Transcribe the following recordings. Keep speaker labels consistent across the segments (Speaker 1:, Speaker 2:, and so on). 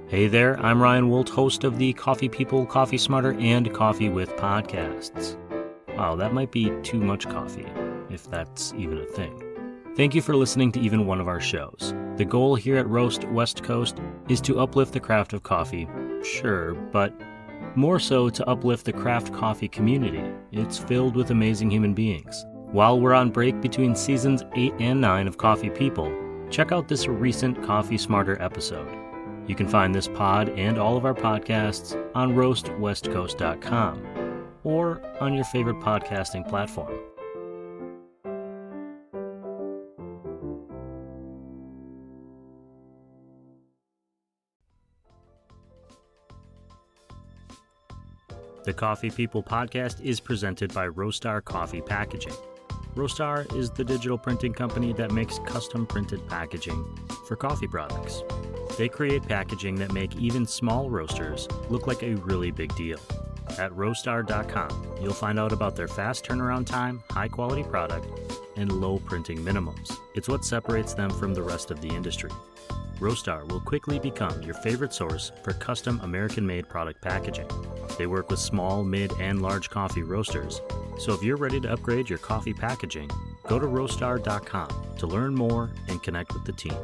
Speaker 1: Hey there, I'm Ryan Woldt, host of the Coffee People, Coffee Smarter, and Coffee With podcasts. Wow, that might be too much coffee, if that's even a thing. Thank you for listening to even one of our shows. The goal here at Roast West Coast is to uplift the craft of coffee, sure, but more so to uplift the craft coffee community. It's filled with amazing human beings. While we're on break between seasons 8 and 9 of Coffee People, check out this recent Coffee Smarter episode. You can find this pod and all of our podcasts on roastwestcoast.com or on your favorite podcasting platform. The Coffee People podcast is presented by Roastery Coffee Packaging. Roastery is the digital printing company that makes custom printed packaging for coffee products. They create packaging that make even small roasters look like a really big deal. At roastery.com, you'll find out about their fast turnaround time, high-quality product, and low printing minimums. It's what separates them from the rest of the industry. Roastery will quickly become your favorite source for custom American-made product packaging. They work with small, mid, and large coffee roasters, so if you're ready to upgrade your coffee packaging, go to roastery.com to learn more and connect with the team.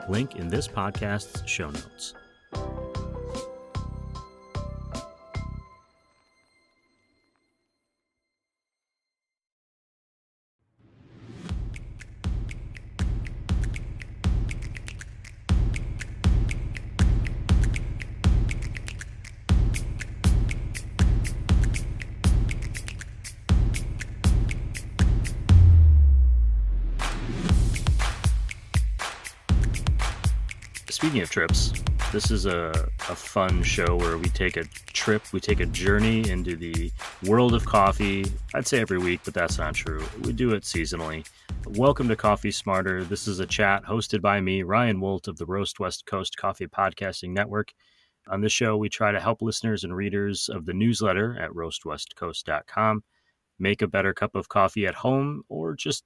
Speaker 1: Link in this podcast's show notes. Speaking of trips, this is a fun show where we take a trip, we take a journey into the world of coffee. I'd say every week, but that's not true. We do it seasonally. Welcome to Coffee Smarter. This is a chat hosted by me, Ryan Woldt of the Roast West Coast Coffee Podcasting Network. On this show, we try to help listeners and readers of the newsletter at roastwestcoast.com make a better cup of coffee at home, or just,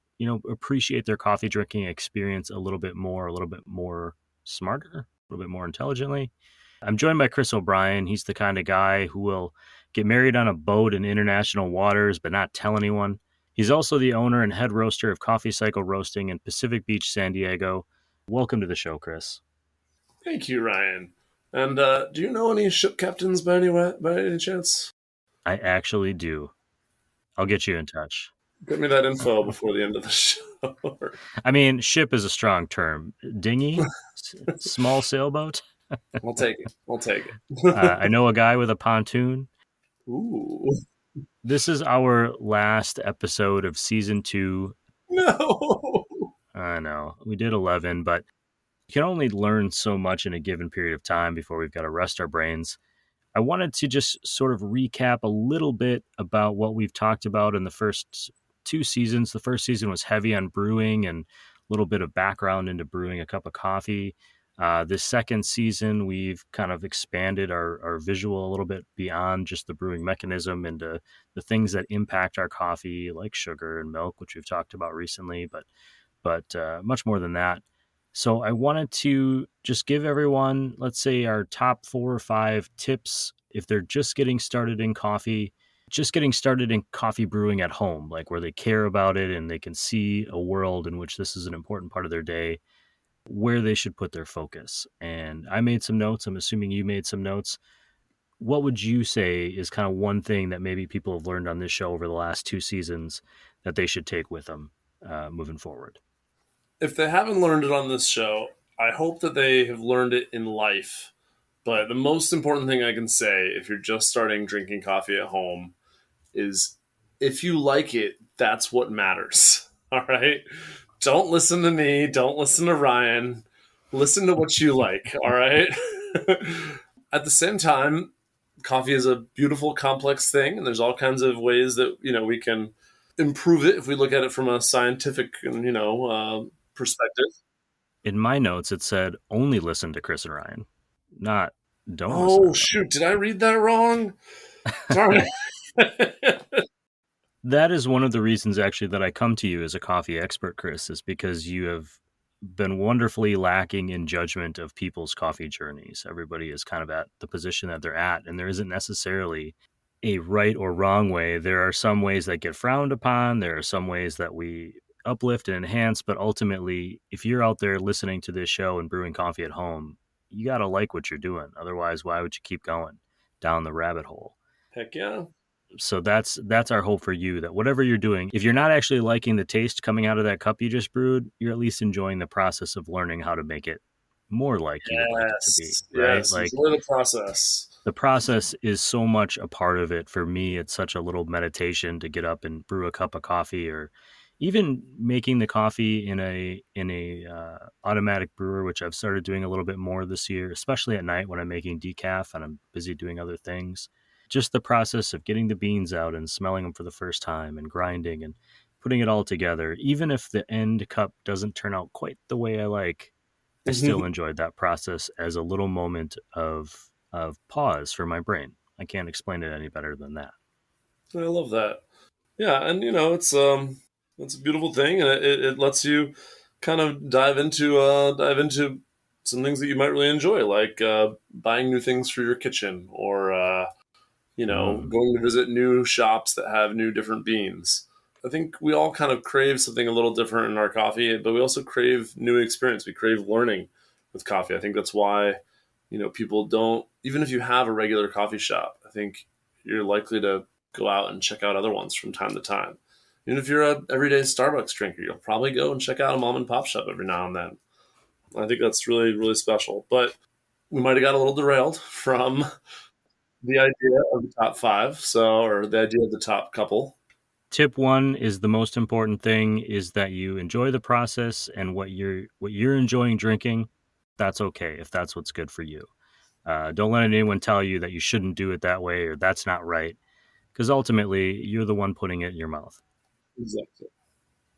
Speaker 1: appreciate their coffee drinking experience a little bit more smarter, a little bit more intelligently. I'm joined by Chris O'Brien. He's the kind of guy who will get married on a boat in international waters but not tell anyone. He's also the owner and head roaster of Coffee Cycle Roasting in Pacific Beach, San Diego. Welcome to the show, Chris.
Speaker 2: Thank you, Ryan. And do you know any ship captains by any chance?
Speaker 1: I actually do. I'll get you in touch.
Speaker 2: Get me that info before the end of the show.
Speaker 1: I mean, ship is a strong term. Dinghy? Small sailboat?
Speaker 2: I'll take it.
Speaker 1: I know a guy with a pontoon.
Speaker 2: Ooh.
Speaker 1: This is our last episode of season 2.
Speaker 2: No.
Speaker 1: I know. We did 11, but you can only learn so much in a given period of time before we've got to rest our brains. I wanted to just sort of recap a little bit about what we've talked about in the first 2 seasons. The first season was heavy on brewing and a little bit of background into brewing a cup of coffee. This second season, we've kind of expanded our visual a little bit beyond just the brewing mechanism into the things that impact our coffee, like sugar and milk, which we've talked about recently, but much more than that. So I wanted to just give everyone, let's say, our top 4 or 5 tips if they're just getting started in coffee brewing at home, like where they care about it and they can see a world in which this is an important part of their day, where they should put their focus. And I made some notes. I'm assuming you made some notes. What would you say is kind of one thing that maybe people have learned on this show over the last 2 seasons that they should take with them moving forward?
Speaker 2: If they haven't learned it on this show, I hope that they have learned it in life. But the most important thing I can say, if you're just starting drinking coffee at home, is if you like it, that's what matters. All right? Don't listen to me. Don't listen to Ryan. Listen to what you like. All right? At the same time, coffee is a beautiful, complex thing, and there's all kinds of ways that, we can improve it if we look at it from a scientific and, perspective.
Speaker 1: In my notes, it said only listen to Chris and Ryan, not don't.
Speaker 2: Oh, shoot. Did I read that wrong? Sorry.
Speaker 1: That is one of the reasons, actually, that I come to you as a coffee expert, Chris, is because you have been wonderfully lacking in judgment of people's coffee journeys. Everybody is kind of at the position that they're at, and there isn't necessarily a right or wrong way. There are some ways that get frowned upon. There are some ways that we uplift and enhance, but ultimately, if you're out there listening to this show and brewing coffee at home, you got to like what you're doing. Otherwise, why would you keep going down the rabbit hole?
Speaker 2: Heck yeah.
Speaker 1: So that's our hope for you, that whatever you're doing, if you're not actually liking the taste coming out of that cup you just brewed, you're at least enjoying the process of learning how to make it more like you would like it to be,
Speaker 2: Yes.
Speaker 1: right?
Speaker 2: Yes.
Speaker 1: Like,
Speaker 2: Enjoy the process.
Speaker 1: the process is so much a part of it. For me, it's such a little meditation to get up and brew a cup of coffee, or even making the coffee in a automatic brewer, which I've started doing a little bit more this year, especially at night when I'm making decaf and I'm busy doing other things. Just the process of getting the beans out and smelling them for the first time and grinding and putting it all together, even if the end cup doesn't turn out quite the way I like, I still enjoyed that process as a little moment of pause for my brain. I can't explain it any better than that.
Speaker 2: I love that. Yeah, and it's a beautiful thing, and it lets you kind of dive into some things that you might really enjoy, like buying new things for your kitchen, or
Speaker 1: Mm.
Speaker 2: going to visit new shops that have new different beans. I think we all kind of crave something a little different in our coffee, but we also crave new experience. We crave learning with coffee. I think that's why, people don't, even if you have a regular coffee shop, I think you're likely to go out and check out other ones from time to time. Even if you're a everyday Starbucks drinker, you'll probably go and check out a mom and pop shop every now and then. I think that's really, really special. But we might have got a little derailed from the idea of the top five, or the idea of the top couple.
Speaker 1: Tip one is the most important thing, is that you enjoy the process, and what you're enjoying drinking, that's okay if that's what's good for you. Don't let anyone tell you that you shouldn't do it that way or that's not right, because ultimately you're the one putting it in your mouth.
Speaker 2: Exactly.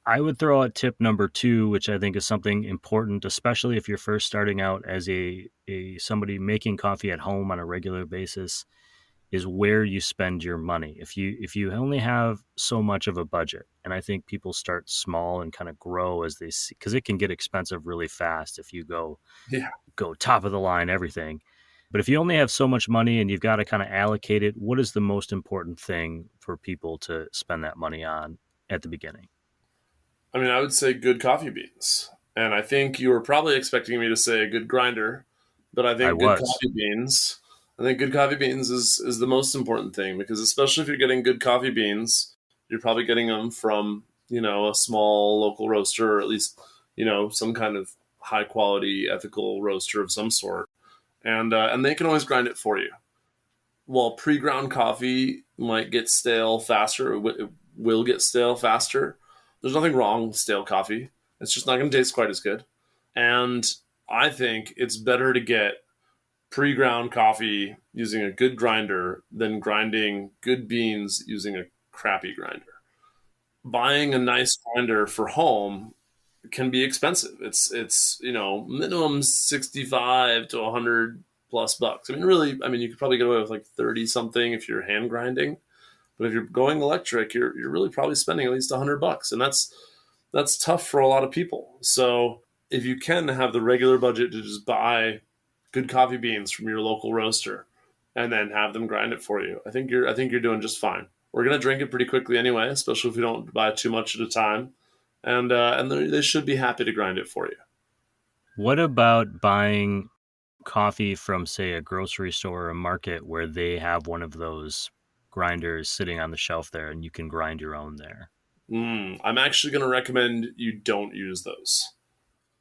Speaker 1: I would throw out tip number two, which I think is something important, especially if you're first starting out as a somebody making coffee at home on a regular basis, is where you spend your money. If you only have so much of a budget, and I think people start small and kind of grow as they see, because it can get expensive really fast if you
Speaker 2: Yeah.
Speaker 1: go top of the line everything. But if you only have so much money and you've got to kind of allocate it, what is the most important thing for people to spend that money on at the beginning?
Speaker 2: I mean, I would say good coffee beans. And I think you were probably expecting me to say a good grinder, but
Speaker 1: I was.
Speaker 2: I think good coffee beans is the most important thing, because especially if you're getting good coffee beans, you're probably getting them from, a small local roaster, or at least, some kind of high quality ethical roaster of some sort. And they can always grind it for you. While pre-ground coffee might get stale faster, it will get stale faster. There's nothing wrong with stale coffee. It's just not going to taste quite as good. And I think it's better to get pre-ground coffee using a good grinder than grinding good beans using a crappy grinder. Buying a nice grinder for home can be expensive. It's minimum 65 to 100 plus bucks. I mean, really, you could probably get away with like 30 something if you're hand grinding, but if you're going electric, you're really probably spending at least $100, and that's tough for a lot of people. So if you can have the regular budget to just buy good coffee beans from your local roaster and then have them grind it for you, I think you're doing just fine. We're gonna drink it pretty quickly anyway, especially if we don't buy too much at a time, and they should be happy to grind it for you.
Speaker 1: What about buying coffee from, say, a grocery store or a market where they have one of those grinders sitting on the shelf there and you can grind your own there?
Speaker 2: I'm actually going to recommend you don't use those.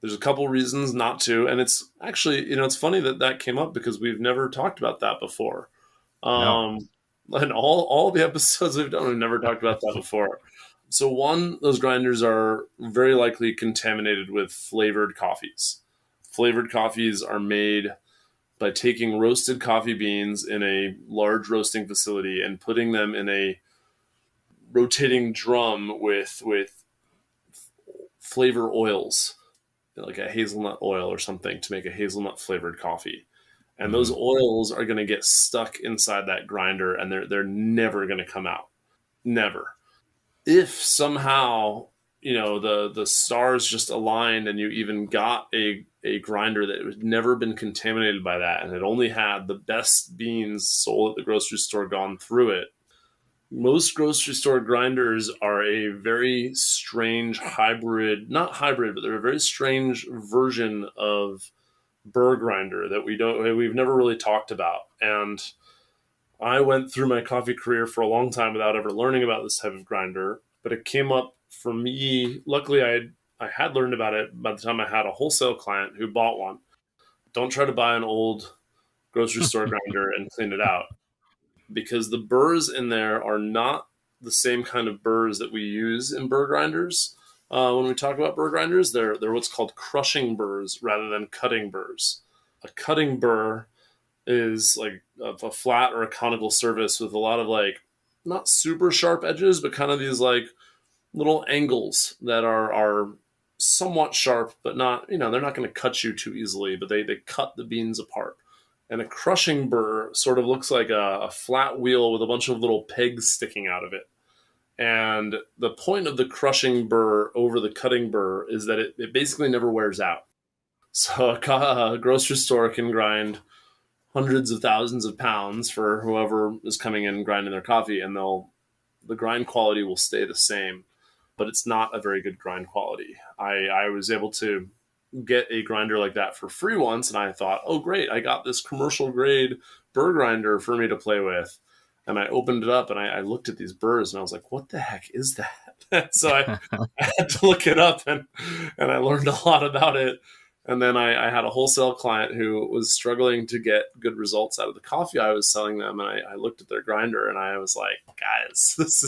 Speaker 2: There's a couple reasons not to, and it's actually, it's funny that that came up because we've never talked about that before.
Speaker 1: No.
Speaker 2: And all the episodes we've done, we've never talked about that before. So one, those grinders are very likely contaminated with flavored coffees. Flavored coffees are made by taking roasted coffee beans in a large roasting facility and putting them in a rotating drum with flavor oils, like a hazelnut oil or something, to make a hazelnut flavored coffee. And those
Speaker 1: Mm.
Speaker 2: oils are going to get stuck inside that grinder, and they're never going to come out. Never. If somehow the stars just aligned, and you even got a grinder that had never been contaminated by that, and it only had the best beans sold at the grocery store gone through it. Most grocery store grinders are a very strange hybrid, not hybrid, but they're a very strange version of burr grinder that we've never really talked about. And I went through my coffee career for a long time without ever learning about this type of grinder, but it came up for me. Luckily, I had learned about it by the time I had a wholesale client who bought one. Don't try to buy an old grocery store grinder and clean it out, because the burrs in there are not the same kind of burrs that we use in burr grinders. When we talk about burr grinders, they're what's called crushing burrs rather than cutting burrs. A cutting burr is like a flat or a conical surface with a lot of like not super sharp edges, but kind of these like little angles that are somewhat sharp, but not, they're not going to cut you too easily, but they cut the beans apart. And a crushing burr sort of looks like a flat wheel with a bunch of little pegs sticking out of it. And the point of the crushing burr over the cutting burr is that it basically never wears out. So a grocery store can grind hundreds of thousands of pounds for whoever is coming in and grinding their coffee, and the grind quality will stay the same, but it's not a very good grind quality. I was able to get a grinder like that for free once, and I thought, oh great, I got this commercial grade burr grinder for me to play with. And I opened it up and I looked at these burrs and I was like, what the heck is that? So I had to look it up, and I learned a lot about it. And then I had a wholesale client who was struggling to get good results out of the coffee I was selling them. And I looked at their grinder and I was like, guys, this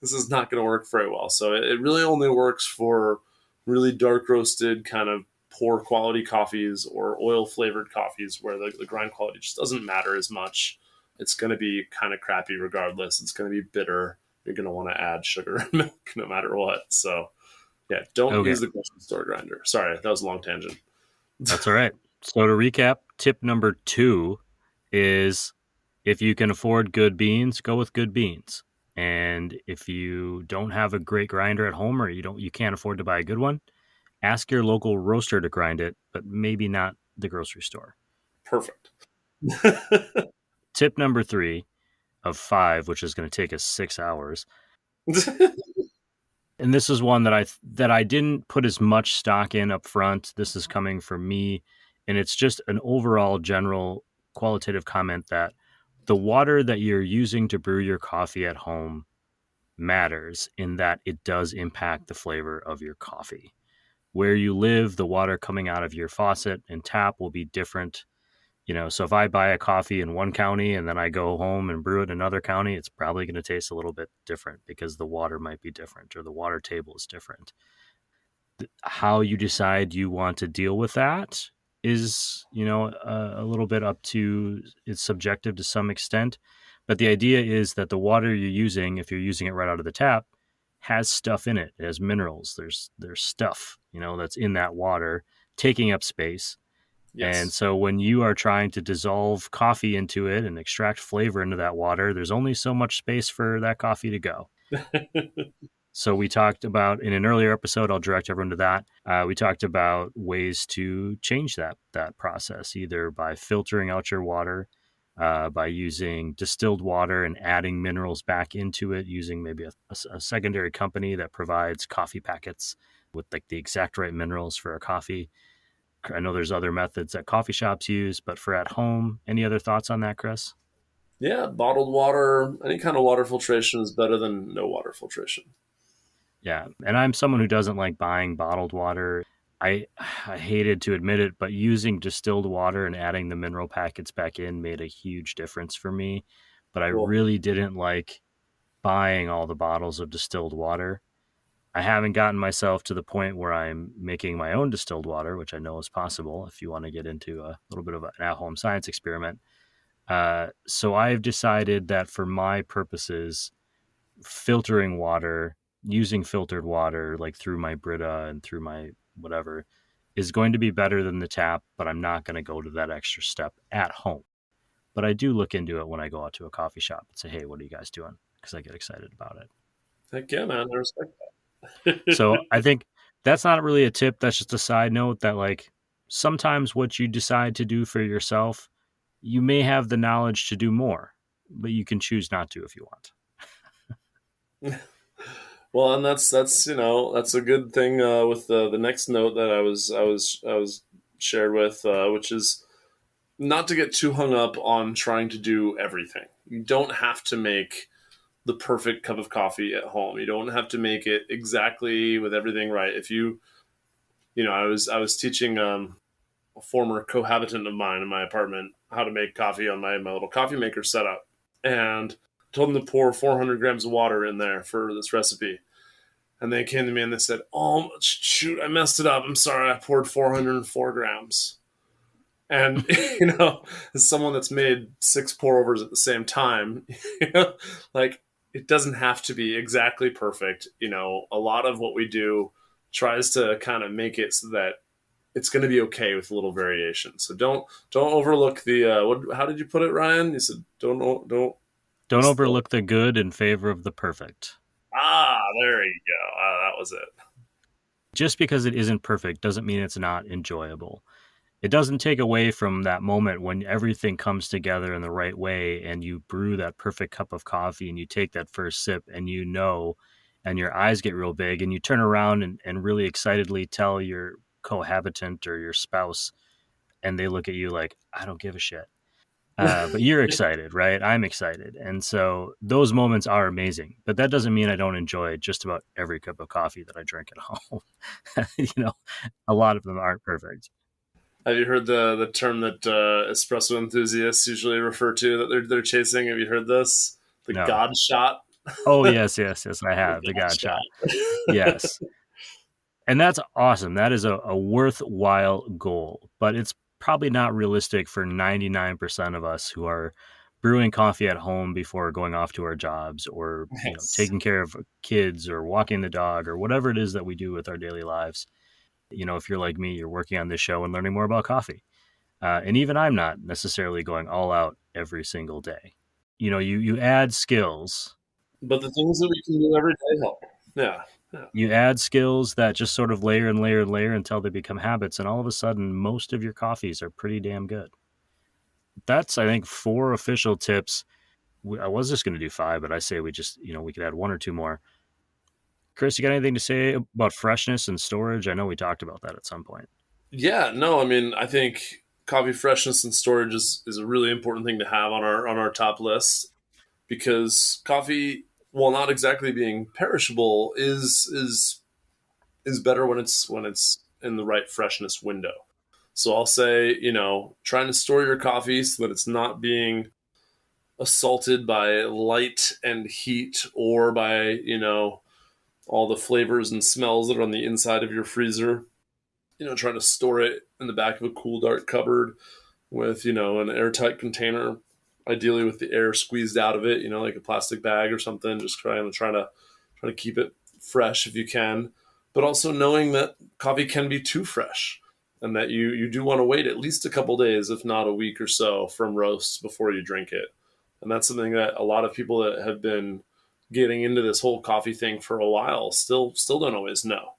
Speaker 2: is not going to work very well. So it really only works for really dark roasted, kind of poor quality coffees or oil flavored coffees where the grind quality just doesn't matter as much. It's going to be kind of crappy regardless. It's going to be bitter. You're going to want to add sugar and milk no matter what. So yeah, don't use the grocery store grinder. Sorry, that was a long tangent.
Speaker 1: That's all right. So to recap, tip number 2 is if you can afford good beans, go with good beans. And if you don't have a great grinder at home, or you can't afford to buy a good one, ask your local roaster to grind it, but maybe not the grocery store.
Speaker 2: Perfect.
Speaker 1: Tip number 3 of 5, which is going to take us 6 hours. And this is one that I didn't put as much stock in up front. This is coming from me, and it's just an overall general qualitative comment that the water that you're using to brew your coffee at home matters, in that it does impact the flavor of your coffee. Where you live, the water coming out of your faucet and tap will be different. So if I buy a coffee in one county and then I go home and brew it in another county, it's probably going to taste a little bit different because the water might be different or the water table is different. How you decide you want to deal with that is, a little bit up to, it's subjective to some extent. But the idea is that the water you're using, if you're using it right out of the tap, has stuff in it. It has minerals. There's stuff, that's in that water taking up space. Yes. And so when you are trying to dissolve coffee into it and extract flavor into that water, there's only so much space for that coffee to go. So we talked about, in an earlier episode, I'll direct everyone to that. We talked about ways to change that process, either by filtering out your water, by using distilled water and adding minerals back into it, using maybe a secondary company that provides coffee packets with like the exact right minerals for a coffee. I know there's other methods that coffee shops use, but for at home, any other thoughts on that, Chris?
Speaker 2: Yeah, bottled water, any kind of water filtration is better than no water filtration.
Speaker 1: Yeah, and I'm someone who doesn't like buying bottled water. I hated to admit it, but using distilled water and adding the mineral packets back in made a huge difference for me. But I really didn't like buying all the bottles of distilled water. I haven't gotten myself to the point where I'm making my own distilled water, which I know is possible if you want to get into a little bit of an at-home science experiment. So I've decided that for my purposes, filtering water, using filtered water, like through my Brita and through my whatever, is going to be better than the tap, but I'm not going to go to that extra step at home. But I do look into it when I go out to a coffee shop and say, hey, what are you guys doing? Because I get excited about it.
Speaker 2: Heck yeah, man. I respect that.
Speaker 1: So I think that's not really a tip. That's just a side note that, like, sometimes what you decide to do for yourself, you may have the knowledge to do more, but you can choose not to if you want.
Speaker 2: Well, and that's that's a good thing with the next note that I was shared with, which is not to get too hung up on trying to do everything. You don't have to make the perfect cup of coffee at home. You don't have to make it exactly with everything right. If I was teaching a former cohabitant of mine in my apartment how to make coffee on my little coffee maker setup, and told them to pour 400 grams of water in there for this recipe. And they came to me and they said, "Oh shoot, I messed it up. I'm sorry. I poured 404 grams." And as someone that's made six pour overs at the same time, like, it doesn't have to be exactly perfect. A lot of what we do tries to kind of make it so that it's going to be okay with a little variation. So don't overlook the what. How did you put it, Ryan? You said don't.
Speaker 1: Don't overlook the good in favor of the perfect.
Speaker 2: There you go. That was it.
Speaker 1: Just because it isn't perfect doesn't mean it's not enjoyable. It doesn't take away from that moment when everything comes together in the right way and you brew that perfect cup of coffee and you take that first sip and and your eyes get real big and you turn around and really excitedly tell your cohabitant or your spouse, and they look at you like, I don't give a shit. But you're excited, right? I'm excited. And so those moments are amazing. But that doesn't mean I don't enjoy just about every cup of coffee that I drink at home. A lot of them aren't perfect.
Speaker 2: Have you heard the term that espresso enthusiasts usually refer to that they're chasing? Have you heard this? The
Speaker 1: No.
Speaker 2: God shot.
Speaker 1: Oh, yes, I have. The
Speaker 2: God
Speaker 1: God shot.
Speaker 2: shot.
Speaker 1: Yes. And that's awesome. That is a worthwhile goal, but it's probably not realistic for 99% of us who are brewing coffee at home before going off to our jobs, or
Speaker 2: Yes.
Speaker 1: taking care of kids or walking the dog or whatever it is that we do with our daily lives. If you're like me, you're working on this show and learning more about coffee. And even I'm not necessarily going all out every single day. You add skills.
Speaker 2: But the things that we can do every day help. Yeah. Yeah.
Speaker 1: You add skills that just sort of layer and layer and layer until they become habits, and all of a sudden, most of your coffees are pretty damn good. That's, I think, 4 official tips. I was just going to do 5, but I say we just, we could add 1 or 2 more. Chris, you got anything to say about freshness and storage? I know we talked about that at some point.
Speaker 2: Yeah. No, I mean, I think coffee freshness and storage is a really important thing to have on our top list, because coffee, while not exactly being perishable, is better when it's in the right freshness window. So I'll say, trying to store your coffee so that it's not being assaulted by light and heat, or by, all the flavors and smells that are on the inside of your freezer. Trying to store it in the back of a cool, dark cupboard with, an airtight container, ideally with the air squeezed out of it, like a plastic bag or something. Just try to keep it fresh if you can, but also knowing that coffee can be too fresh, and that you do want to wait at least a couple days, if not a week or so, from roast before you drink it. And that's something that a lot of people that have been getting into this whole coffee thing for a while still don't always know.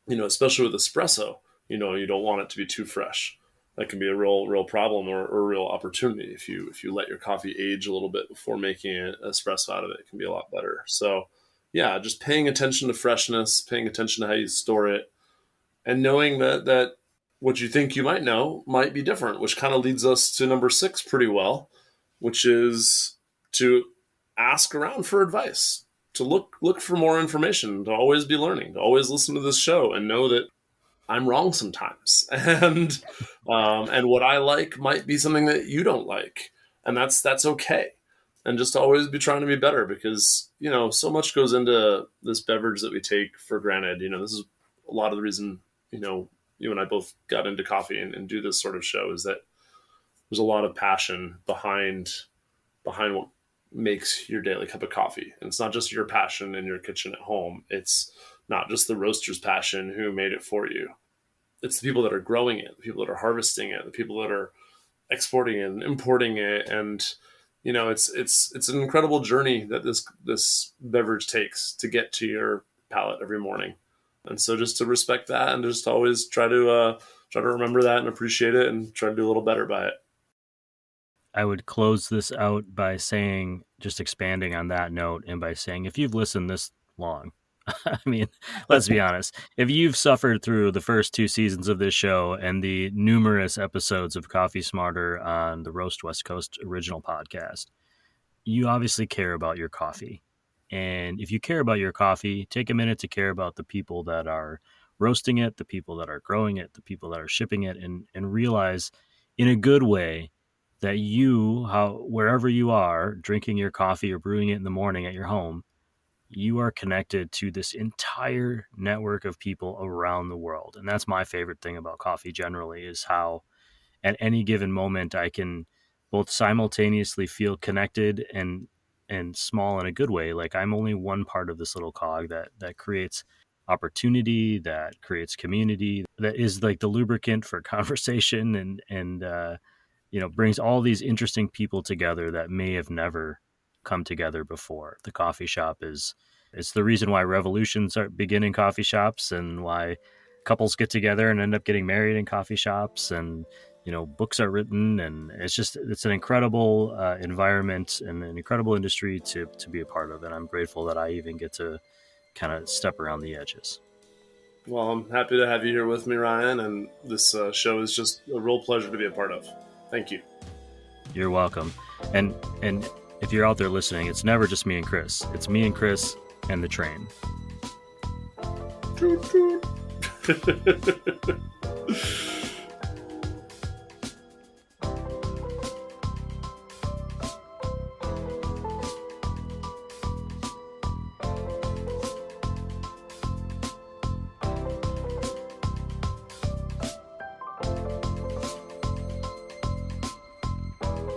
Speaker 2: Especially with espresso, you don't want it to be too fresh. That can be a real problem, or a real opportunity. If you let your coffee age a little bit before making an espresso out of it, it can be a lot better. So yeah, just paying attention to freshness, paying attention to how you store it, and knowing that what you think you might know might be different, which kind of leads us to number 6 pretty well, which is to ask around for advice, to look for more information, to always be learning, to always listen to this show and know that I'm wrong sometimes, and what I like might be something that you don't like, and that's okay. And just always be trying to be better, because so much goes into this beverage that we take for granted. This is a lot of the reason you and I both got into coffee and do this sort of show, is that there's a lot of passion behind what makes your daily cup of coffee. And it's not just your passion in your kitchen at home. It's not just the roaster's passion who made it for you. It's the people that are growing it, the people that are harvesting it, the people that are exporting it and importing it. And it's an incredible journey that this beverage takes to get to palate every morning. And so just to respect that and just always try to remember that and appreciate it and try to do a little better by it.
Speaker 1: I would close this out by saying, just expanding on that note, and by saying, if you've listened this long, I mean, let's be honest, if you've suffered through the first 2 seasons of this show and the numerous episodes of Coffee Smarter on the Roast West Coast original podcast, you obviously care about your coffee. And if you care about your coffee, take a minute to care about the people that are roasting it, the people that are growing it, the people that are shipping it, and realize in a good way that wherever you are, drinking your coffee or brewing it in the morning at your home, you are connected to this entire network of people around the world. And that's my favorite thing about coffee generally, is how at any given moment I can both simultaneously feel connected and small in a good way. Like I'm only one part of this little cog that creates opportunity, that creates community, that is like the lubricant for conversation and brings all these interesting people together that may have never come together before. The coffee shop it's the reason why revolutions begin in coffee shops, and why couples get together and end up getting married in coffee shops, and books are written, and it's an incredible environment and an incredible industry to be a part of. And I'm grateful that I even get to kind of step around the edges.
Speaker 2: Well, I'm happy to have you here with me, Ryan, and this show is just a real pleasure to be a part of. Thank you.
Speaker 1: You're welcome. And if you're out there listening, it's never just me and Chris. It's me and Chris and the train.
Speaker 2: Toot, toot.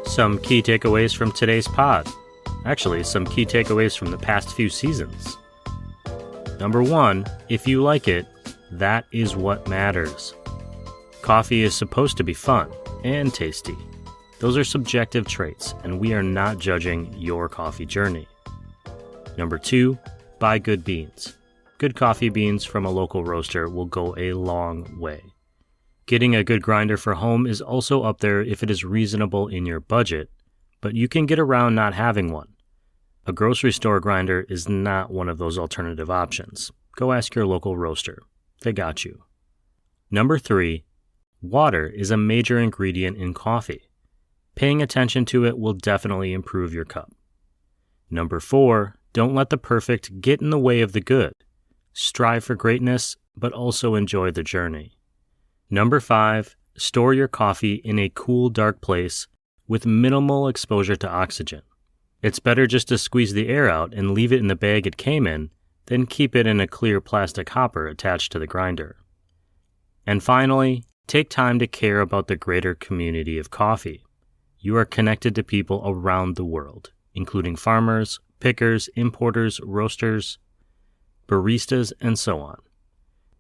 Speaker 1: Some key takeaways from today's pod. Actually, some key takeaways from the past few seasons. Number 1, if you like it, that is what matters. Coffee is supposed to be fun and tasty. Those are subjective traits, and we are not judging your coffee journey. Number 2, buy good beans. Good coffee beans from a local roaster will go a long way. Getting a good grinder for home is also up there if it is reasonable in your budget, but you can get around not having one. A grocery store grinder is not one of those alternative options. Go ask your local roaster. They got you. Number 3, water is a major ingredient in coffee. Paying attention to it will definitely improve your cup. Number 4, don't let the perfect get in the way of the good. Strive for greatness, but also enjoy the journey. Number 5, store your coffee in a cool, dark place with minimal exposure to oxygen. It's better just to squeeze the air out and leave it in the bag it came in than keep it in a clear plastic hopper attached to the grinder. And finally, take time to care about the greater community of coffee. You are connected to people around the world, including farmers, pickers, importers, roasters, baristas, and so on.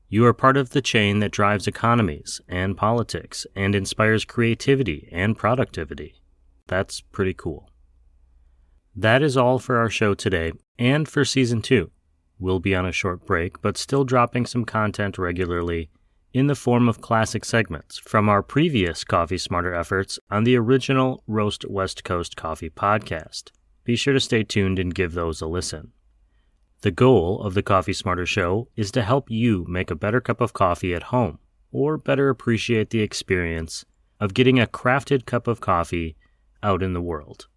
Speaker 1: You are part of the chain that drives economies and politics and inspires creativity and productivity. That's pretty cool. That is all for our show today and for Season 2. We'll be on a short break, but still dropping some content regularly in the form of classic segments from our previous Coffee Smarter efforts on the original Roast West Coast Coffee podcast. Be sure to stay tuned and give those a listen. The goal of the Coffee Smarter Show is to help you make a better cup of coffee at home, or better appreciate the experience of getting a crafted cup of coffee out in the world.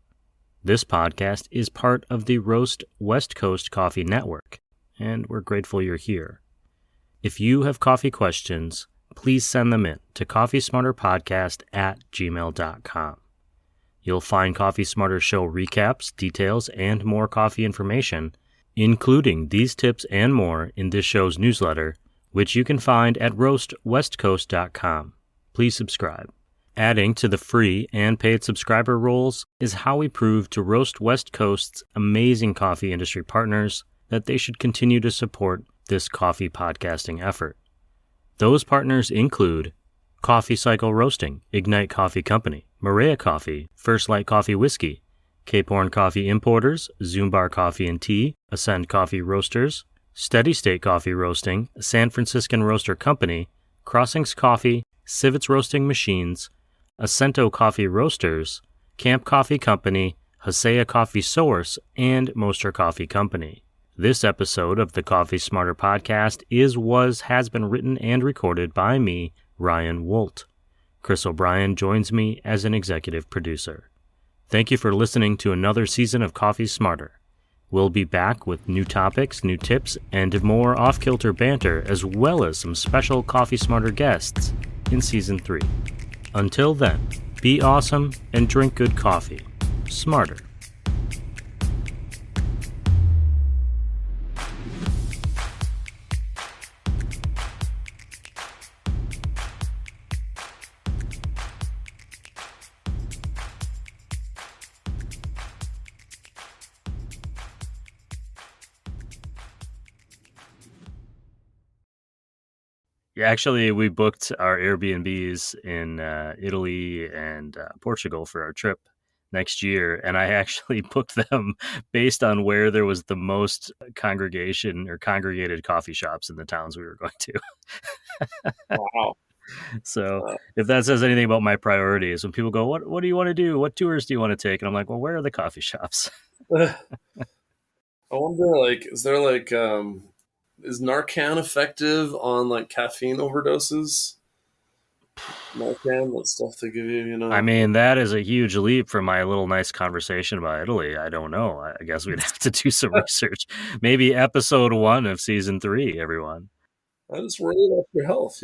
Speaker 1: This podcast is part of the Roast West Coast Coffee Network, and we're grateful you're here. If you have coffee questions, please send them in to coffeesmarterpodcast@gmail.com. You'll find Coffee Smarter Show recaps, details, and more coffee information, including these tips and more, in this show's newsletter, which you can find at roastwestcoast.com. Please subscribe. Adding to the free and paid subscriber rolls is how we prove to Roast West Coast's amazing coffee industry partners that they should continue to support this coffee podcasting effort. Those partners include Coffee Cycle Roasting, Ignite Coffee Company, Maria Coffee, First Light Coffee Whiskey, Cape Horn Coffee Importers, Zoombar Coffee and Tea, Ascend Coffee Roasters, Steady State Coffee Roasting, a San Franciscan roaster company, Crossings Coffee, Civets Roasting Machines, Acento Coffee Roasters, Camp Coffee Company, Hasea Coffee Source, and Moster Coffee Company. This episode of the Coffee Smarter podcast has been written and recorded by me, Ryan Woldt. Chris O'Brien joins me as an executive producer. Thank you for listening to another season of Coffee Smarter. We'll be back with new topics, new tips, and more off-kilter banter, as well as some special Coffee Smarter guests in Season 3. Until then, be awesome and drink good coffee. Smarter. Yeah, actually, we booked our Airbnbs in Italy and Portugal for our trip next year, and I actually booked them based on where there was the most congregated coffee shops in the towns we were going to.
Speaker 2: Wow.
Speaker 1: So if that says anything about my priorities, when people go, what do you want to do? What tours do you want to take? And I'm like, well, where are the coffee shops?
Speaker 2: I wonder, is Narcan effective on caffeine overdoses? Narcan, that stuff they give you,
Speaker 1: I mean, that is a huge leap from my little nice conversation about Italy. I don't know. I guess we'd have to do some research. Maybe episode 1 of season 3, everyone.
Speaker 2: I just worry about your health,